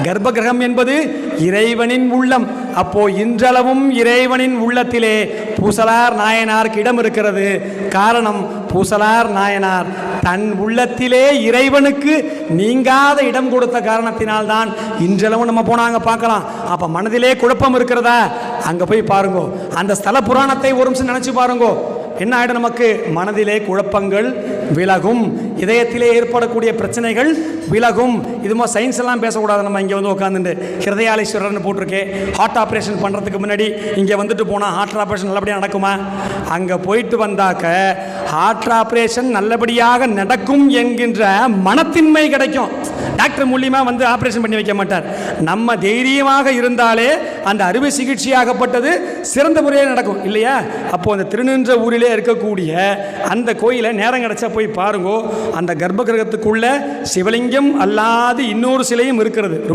கர்ப்ப கிரகம் என்பது இறைவனின் உள்ளம். அப்போ இன்றளவும் இறைவனின் உள்ளத்திலே பூசலார் நாயனாருக்கு இடம் இருக்கிறது. காரணம், பூசலார் நாயனார் தன் உள்ளத்திலே இறைவனுக்கு நீங்காத இடம் கொடுத்த காரணத்தினால்தான் இன்றளவும் நம்ம போனாங்க பார்க்கலாம். அப்ப மனதிலே குழப்பம் இருக்கிறதா, அங்க போய் பாருங்கோ. அந்த ஸ்தல புராணத்தை ஒரு நிமிஷம் நினைச்சு பாருங்கோ. என்ன ஆயிடும், நமக்கு மனதிலே குழப்பங்கள் விலகும், இதயத்திலே ஏற்படக்கூடிய பிரச்சனைகள் விலகும். இதுமா சயின்ஸ் எல்லாம் பேசக்கூடாது. நம்ம இங்கே வந்து உட்காந்துட்டு ஹிருதயாலீஸ்வரர்னு போட்டிருக்கேன். ஹார்ட் ஆப்ரேஷன் பண்ணுறதுக்கு முன்னாடி இங்கே வந்துட்டு போனால் ஹார்ட் ஆப்ரேஷன் நல்லபடியாக நடக்குமா? அங்கே போயிட்டு வந்தாக்க ஹார்ட் ஆப்ரேஷன் நல்லபடியாக நடக்கும் என்கின்ற மனத்தின்மை கிடைக்கும். டாக்டர் மூலியமாக வந்து ஆப்ரேஷன் பண்ணி வைக்க மாட்டார். நம்ம தைரியமாக இருந்தாலே அந்த அறுவை சிகிச்சையாகப்பட்டது சிறந்த முறையில் நடக்கும் இல்லையா? அப்போ அந்த திருநின்ற ஊரிலே இருக்கக்கூடிய அந்த கோயிலை நேரம் கிடைச்சா போய் பாருங்கோ. அந்த கர்ப்ப கிரகத்துக்குள்ள சிவலிங்கம் அல்லாது இன்னொரு சிலையும் இருக்கிறது.